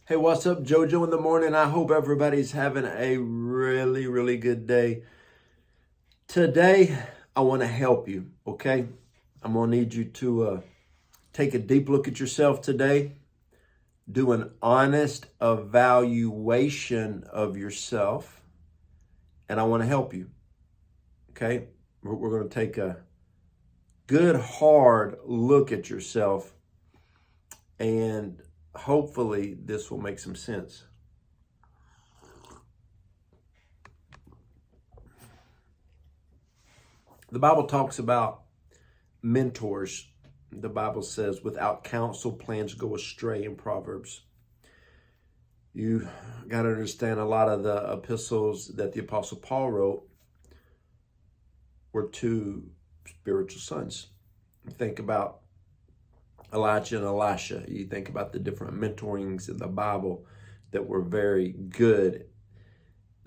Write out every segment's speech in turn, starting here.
Hey, what's up, Joe Joe in the morning? I hope everybody's having a really good day. Today, I want to help you, okay? I'm going to need you to take a deep look at yourself today, do an honest evaluation of yourself, and I want to help you, okay? We're going to take a good, hard look at yourself, and hopefully this will make some sense. The Bible talks about mentors. The Bible says, without counsel, plans go astray in Proverbs. You got to understand a lot of the epistles that the Apostle Paul wrote were to spiritual sons. You think about Elijah and Elisha. You think about the different mentorings in the Bible that were very good.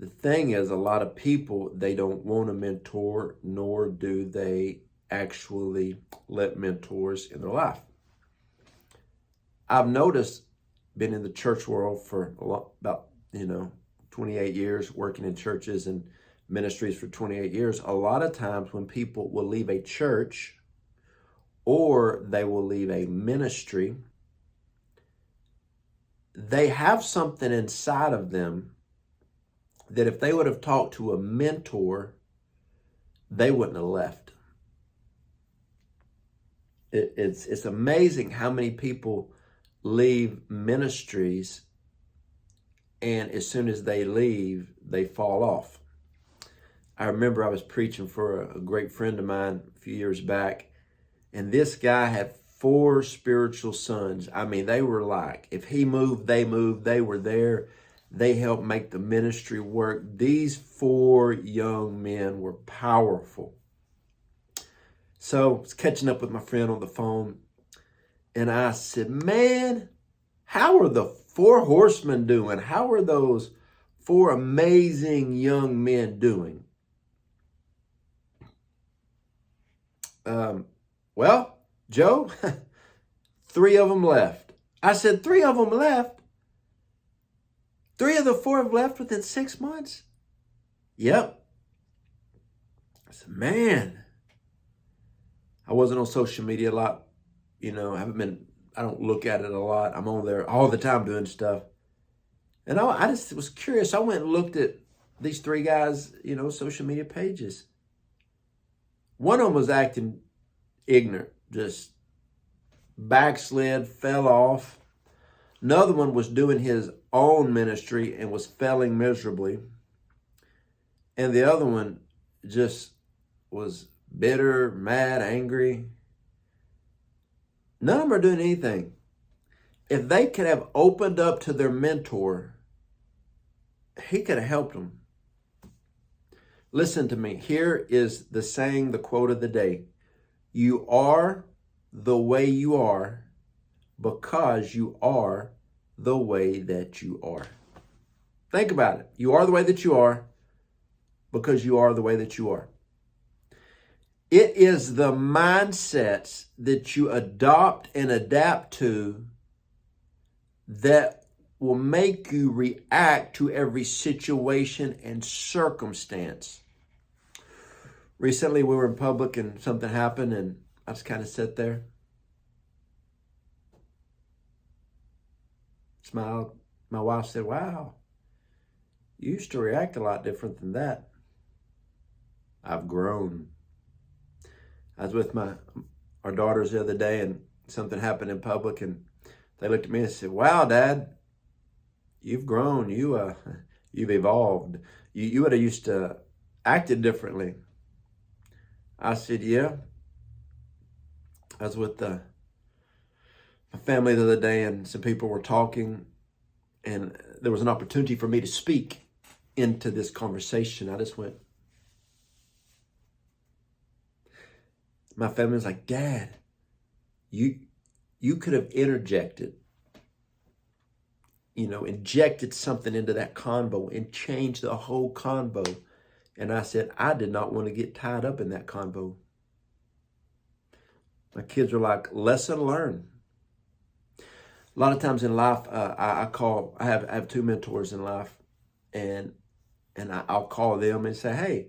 The thing is, a lot of people, they don't want a mentor, nor do they actually let mentors in their life. I've noticed, been in the church world for about 28 years, working in churches and ministries for 28 years. A lot of times when people will leave a church or they will leave a ministry, they have something inside of them that if they would have talked to a mentor, they wouldn't have left. It's amazing how many people leave ministries, and as soon as they leave, they fall off. I remember I was preaching for a great friend of mine a few years back, and this guy had 4 spiritual sons. I mean, they were like, if he moved, they moved. They were there. They helped make the ministry work. These 4 young men were powerful. So I was catching up with my friend on the phone, and I said, man, how are the 4 horsemen doing? How are those 4 amazing young men doing? Well, Joe, 3 of them left. I said, 3 of them left? 3 of the 4 have left within 6 months? Yep. I said, man, I wasn't on social media a lot. I don't look at it a lot. I'm on there all the time doing stuff. And I just was curious. I went and looked at these 3 guys, social media pages. One of them was acting ignorant, just backslid, fell off. Another one was doing his own ministry and was failing miserably. And the other one just was bitter, mad, angry. None of them are doing anything. If they could have opened up to their mentor, he could have helped them. Listen to me. Here is the saying, the quote of the day. You are the way you are because you are the way that you are. Think about it. You are the way that you are because you are the way that you are. It is the mindsets that you adopt and adapt to that will make you react to every situation and circumstance. Recently, we were in public and something happened, and I just kind of sat there, smiled. My wife said, wow, you used to react a lot different than that. I've grown. I was with our daughters the other day, and something happened in public, and they looked at me and said, wow, Dad, you've grown. You've evolved. You would have used to acted differently. I said, yeah. I was with my family the other day, and some people were talking, and there was an opportunity for me to speak into this conversation. I just went. My family was like, Dad, you could have injected something into that convo and changed the whole convo. And I said, I did not want to get tied up in that convo. My kids were like, lesson learned. A lot of times in life, I have two mentors in life, and I'll call them and say, hey,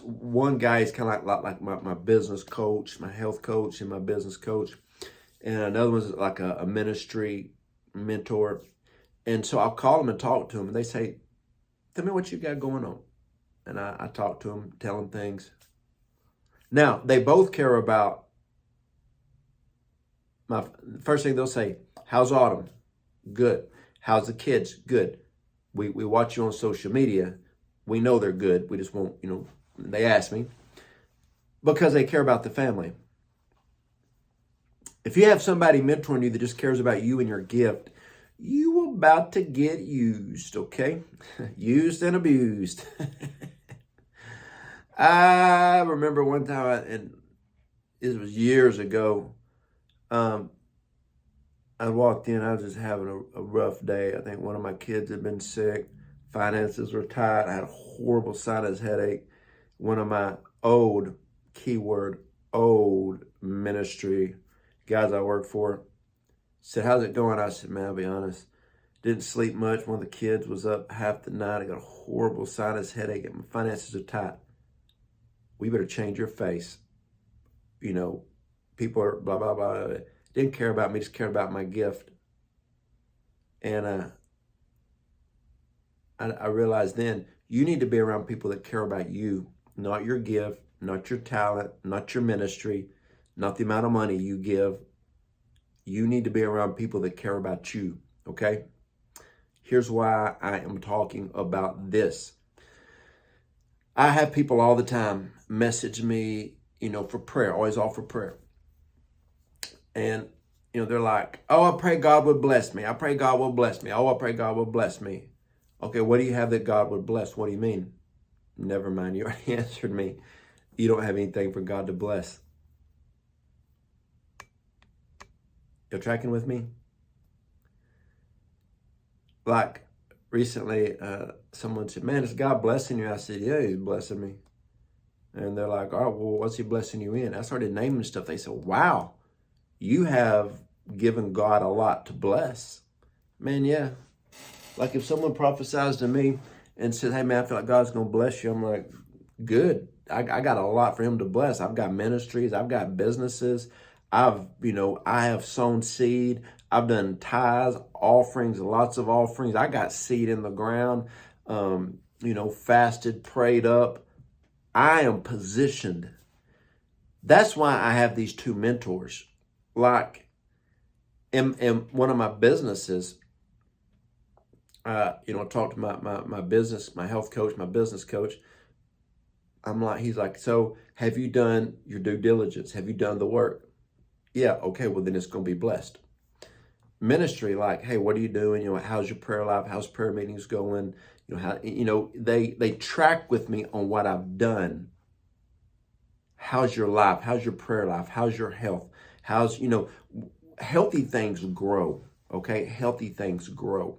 one guy is kind of like my business coach, my health coach, and my business coach, and another one's like a ministry mentor. And so I'll call them and talk to them, and they say, tell me what you got going on. And I talk to them, tell them things. Now, they both care about my first thing they'll say, how's Autumn? Good. How's the kids? Good. We watch you on social media. We know they're good. We just won't, they ask me because they care about the family. If you have somebody mentoring you that just cares about you and your gift, you about to get used, okay? Used and abused. I remember one time, and it was years ago, I walked in, I was just having a rough day. I think one of my kids had been sick. Finances were tight. I had a horrible sinus headache. One of my old ministry guys I work for said, how's it going? I said, man, I'll be honest. Didn't sleep much. One of the kids was up half the night. I got a horrible sinus headache and my finances are tight. We better change your face. People are blah, blah, blah. Didn't care about me, just cared about my gift. And I realized then, you need to be around people that care about you, not your gift, not your talent, not your ministry, not the amount of money you give. You need to be around people that care about you, okay? Here's why I am talking about this. I have people all the time message me, for prayer, always offer prayer. And, they're like, oh, I pray God would bless me. I pray God will bless me. Oh, I pray God will bless me. Okay, what do you have that God would bless? What do you mean? Never mind, you already answered me. You don't have anything for God to bless. You're tracking with me? Like recently, someone said, man, is God blessing you? I said, yeah, he's blessing me. And they're like, oh, well, what's he blessing you in? I started naming stuff. They said, wow, you have given God a lot to bless. Man, yeah. Like if someone prophesies to me and says, hey, man, I feel like God's going to bless you. I'm like, good. I got a lot for him to bless. I've got ministries. I've got businesses. I have sown seed. I've done tithes, offerings, lots of offerings. I got seed in the ground, fasted, prayed up. I am positioned. That's why I have these two mentors. Like in one of my businesses, I talked to my business, my health coach, my business coach. He's like, so have you done your due diligence? Have you done the work? Yeah, okay, well then it's going to be blessed. Ministry, like, hey, what are you doing? How's your prayer life? How's prayer meetings going? They track with me on what I've done. How's your life? How's your prayer life? How's your health? How's, healthy things grow, okay? Healthy things grow.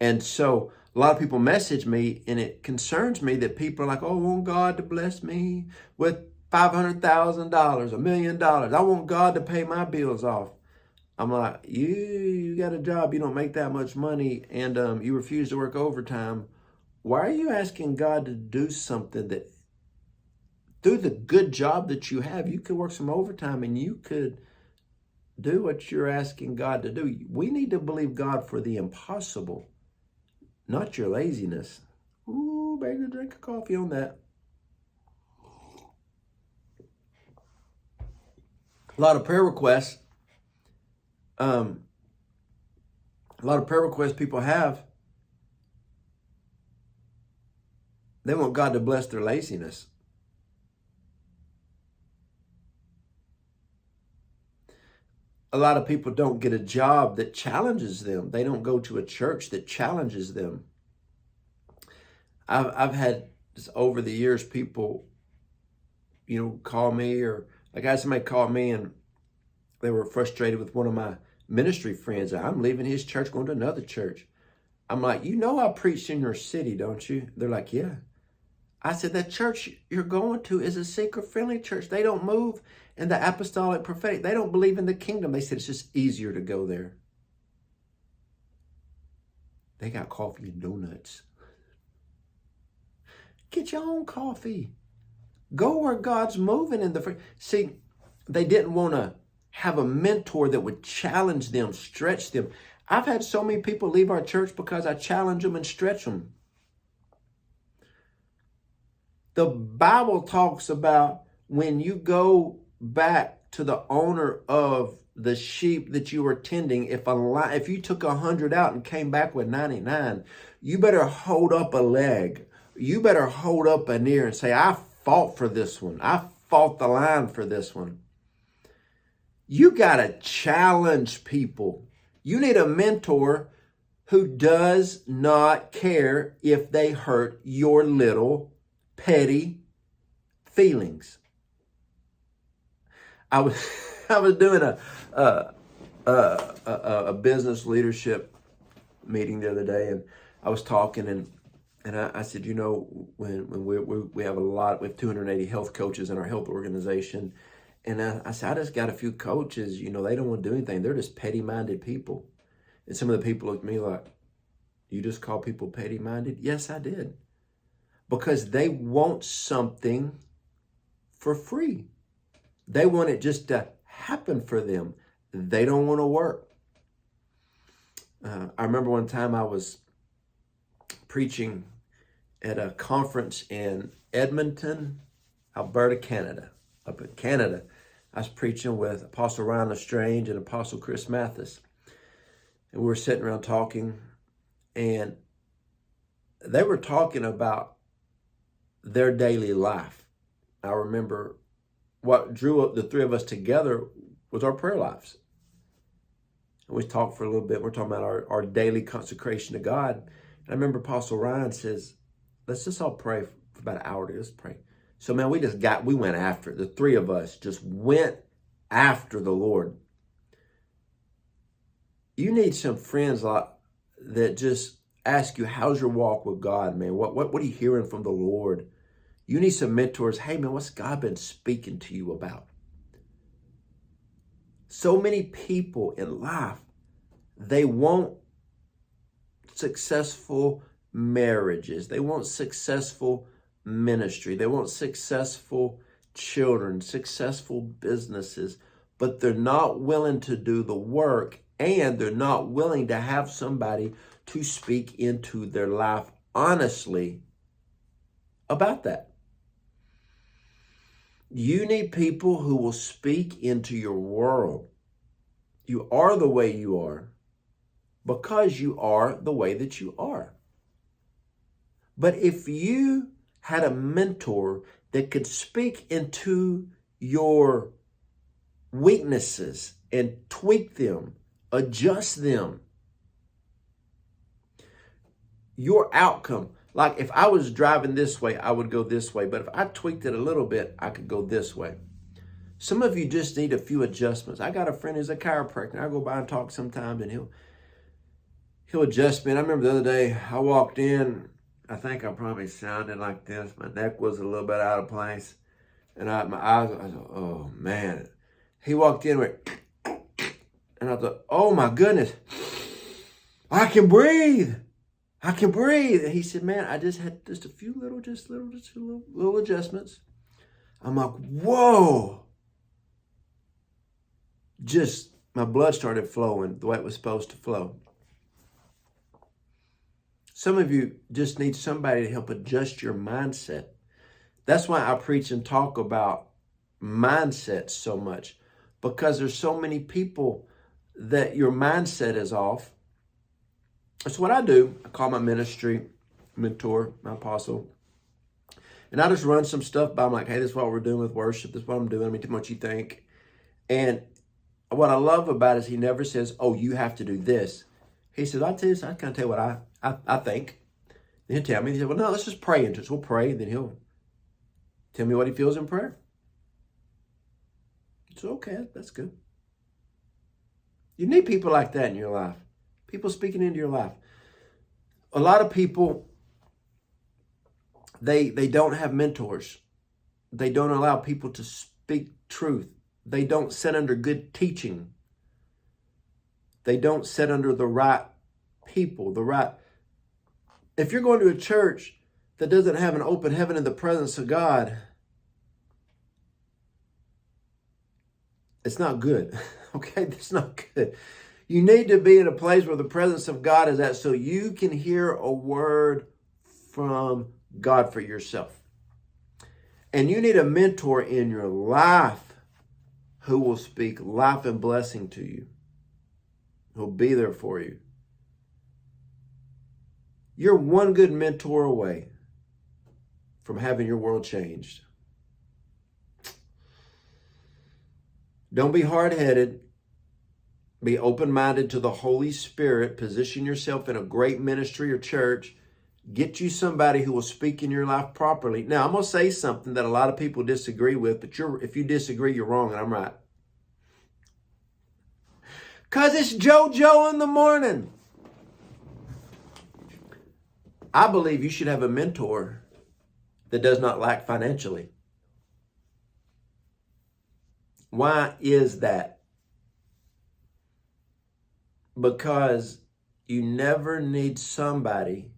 And so a lot of people message me, and it concerns me that people are like, oh, I want God to bless me with $500,000, $1 million. I want God to pay my bills off. I'm like, you got a job, you don't make that much money, and you refuse to work overtime. Why are you asking God to do something that, through the good job that you have, you could work some overtime and you could do what you're asking God to do? We need to believe God for the impossible, not your laziness. Ooh, better drink a coffee on that. A lot of prayer requests. A lot of prayer requests people have. They want God to bless their laziness. A lot of people don't get a job that challenges them. They don't go to a church that challenges them. I've had just over the years people, call me, or like I had somebody call me and they were frustrated with one of my ministry friends. I'm leaving his church, going to another church. I'm like, I preached in your city, don't you? They're like, yeah. I said, that church you're going to is a seeker-friendly church. They don't move in the apostolic prophetic. They don't believe in the kingdom. They said it's just easier to go there. They got coffee and donuts. Get your own coffee. Go where God's moving in the... See, they didn't want to have a mentor that would challenge them, stretch them. I've had so many people leave our church because I challenge them and stretch them. The Bible talks about when you go back to the owner of the sheep that you were tending, if you took 100 out and came back with 99, you better hold up a leg. You better hold up an ear and say, I fought for this one. I fought the line for this one. You got to challenge people. You need a mentor who does not care if they hurt your little petty feelings. I was doing a business leadership meeting the other day, and I was talking, and I said, when we have we have 280 health coaches in our health organization, and I said, I just got a few coaches, they don't want to do anything. They're just petty-minded people. And some of the people looked at me like, you just call people petty-minded? Yes, I did. Because they want something for free. They want it just to happen for them. They don't want to work. I remember one time I was preaching at a conference in Edmonton, Alberta, Canada. Up in Canada, I was preaching with Apostle Ryan Lestrange and Apostle Chris Mathis. And we were sitting around talking, and they were talking about their daily life. I remember what drew up the three of us together was our prayer lives. And we talked for a little bit. We're talking about our daily consecration to God. And I remember Apostle Ryan says, let's just all pray for about an hour. Let's pray. So, man, we went after it. The three of us just went after the Lord. You need some friends that just ask you, how's your walk with God, man? What are you hearing from the Lord? You need some mentors. Hey, man, what's God been speaking to you about? So many people in life, they want successful marriages. They want successful ministry. They want successful children, successful businesses, but they're not willing to do the work, and they're not willing to have somebody to speak into their life honestly about that. You need people who will speak into your world. You are the way you are because you are the way that you are. But if you had a mentor that could speak into your weaknesses and tweak them, adjust them, your outcome, like if I was driving this way, I would go this way. But if I tweaked it a little bit, I could go this way. Some of you just need a few adjustments. I got a friend who's a chiropractor. I go by and talk sometimes, and he'll adjust me. And I remember the other day, I walked in. I think I probably sounded like this. My neck was a little bit out of place. And my eyes, I thought, oh, man. He walked in with, and I thought, oh, my goodness. I can breathe. I can breathe. And he said, man, I just had just a few little adjustments. I'm like, whoa. Just my blood started flowing the way it was supposed to flow. Some of you just need somebody to help adjust your mindset. That's why I preach and talk about mindset so much, because there's so many people that your mindset is off. That's what I do. I call my ministry mentor, my apostle. And I just run some stuff by. I'm like, hey, this is what we're doing with worship. This is what I'm doing. I mean, tell me what you think. And what I love about it is he never says, oh, you have to do this. He says, I kind of tell you what I think. Then he'll tell me. He said, well, no, let's just pray into it. So we'll pray. And then he'll tell me what he feels in prayer. So, okay, that's good. You need people like that in your life. People speaking into your life. A lot of people They don't have mentors. They don't allow people to speak truth. They don't sit under good teaching. They don't sit under the right people, if you're going to a church that doesn't have an open heaven in the presence of God, it's not good. Okay, that's not good. You need to be in a place where the presence of God is at so you can hear a word from God for yourself. And you need a mentor in your life who will speak life and blessing to you, who'll be there for you. You're one good mentor away from having your world changed. Don't be hard-headed. Be open-minded to the Holy Spirit. Position yourself in a great ministry or church. Get you somebody who will speak in your life properly. Now, I'm going to say something that a lot of people disagree with, but if you disagree, you're wrong, and I'm right. Because it's Joe Joe in the morning. I believe you should have a mentor that does not lack financially. Why is that? Because you never need somebody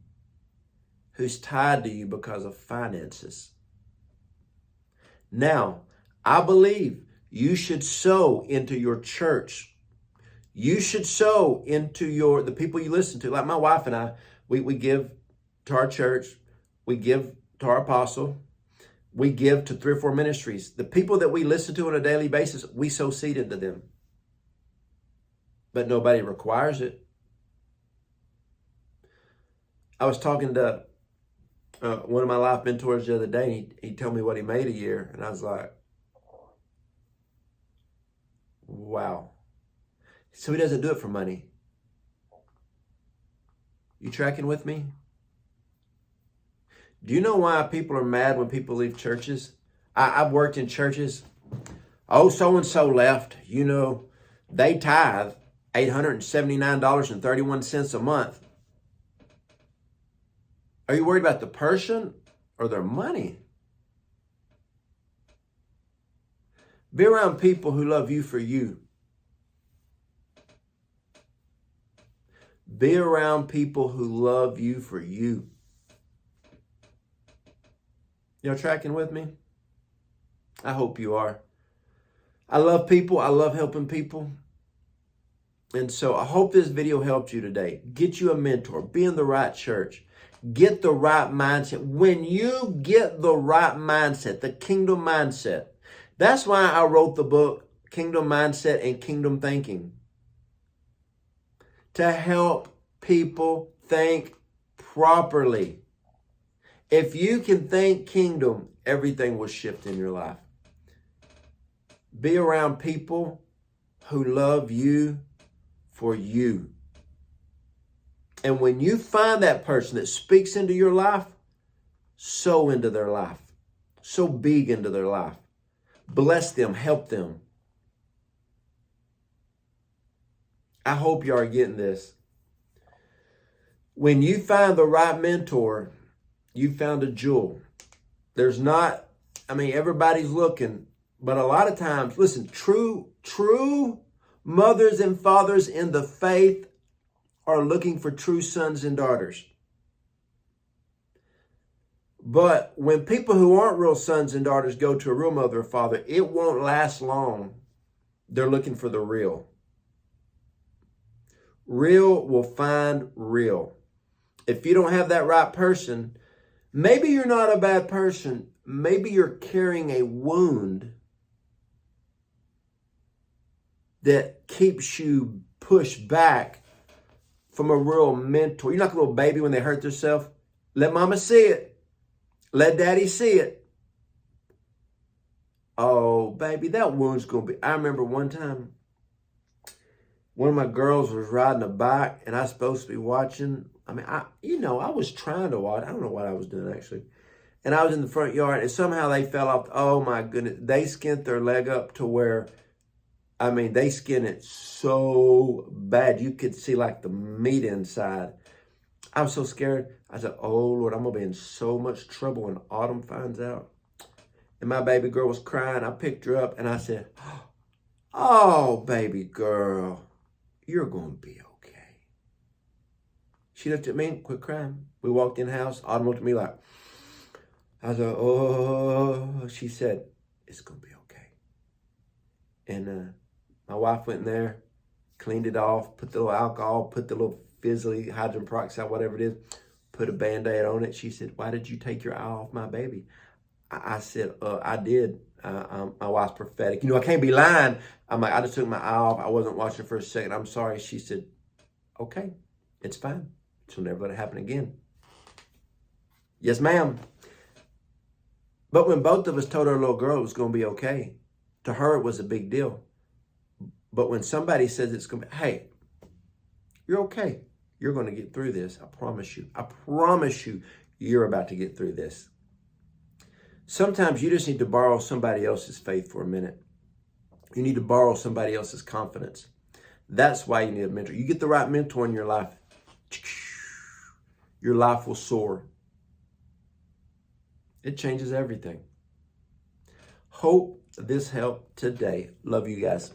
who's tied to you because of finances. Now, I believe you should sow into your church. You should sow into the people you listen to. Like my wife and I, we give to our church. We give to our apostle. We give to 3 or 4 ministries. The people that we listen to on a daily basis, we sow seed into them. But nobody requires it. I was talking to one of my life mentors the other day. He told me what he made a year. And I was like, wow. So he doesn't do it for money. You tracking with me? Do you know why people are mad when people leave churches? I've worked in churches. Oh, so-and-so left. You know, they tithe $879.31 a month. Are you worried about the person or their money? Be around people who love you for you. Be around people who love you for you. Y'all tracking with me? I hope you are. I love people. I love helping people. And so I hope this video helped you today. Get you a mentor. Be in the right church. Get the right mindset. When you get the right mindset, the kingdom mindset, that's why I wrote the book, Kingdom Mindset and Kingdom Thinking. To help people think properly. If you can think kingdom, everything will shift in your life. Be around people who love you for you. And when you find that person that speaks into your life, sow into their life. Sow big into their life. Bless them, help them. I hope you are getting this. When you find the right mentor, you found a jewel. There's not, everybody's looking, but a lot of times, listen, true mothers and fathers in the faith are looking for true sons and daughters. But when people who aren't real sons and daughters go to a real mother or father, it won't last long. They're looking for the real. Real will find real. If you don't have that right person, maybe you're not a bad person. Maybe you're carrying a wound that keeps you pushed back from a real mentor. You're like a little baby when they hurt themselves. Let mama see it. Let daddy see it. Oh, baby, that wound's going to be... I remember one time, one of my girls was riding a bike and I was supposed to be watching. I was trying to watch. I don't know what I was doing, actually. And I was in the front yard and somehow they fell off. Oh, my goodness. They skinned their leg up to where, they skinned it so bad. You could see like the meat inside. I was so scared. I said, oh, Lord, I'm going to be in so much trouble when Autumn finds out. And my baby girl was crying. I picked her up and I said, oh, baby girl, you're going to be okay. She looked at me and quit crying. We walked in the house. Autumn looked at me like, I was like, oh, she said, it's going to be okay. And my wife went in there, cleaned it off, put the little alcohol, put the little fizzly hydrogen peroxide, whatever it is, put a Band-Aid on it. She said, why did you take your eye off my baby? I said, I did. My wife's prophetic. I can't be lying. I'm like, I just took my eye off. I wasn't watching for a second. I'm sorry. She said, okay, it's fine. She'll never let it happen again. Yes, ma'am. But when both of us told our little girl it was going to be okay, to her it was a big deal. But when somebody says it's going to be, hey, you're okay. You're going to get through this. I promise you. I promise you, you're about to get through this. Sometimes you just need to borrow somebody else's faith for a minute. You need to borrow somebody else's confidence. That's why you need a mentor. You get the right mentor in your life, your life will soar. It changes everything. Hope this helped today. Love you guys.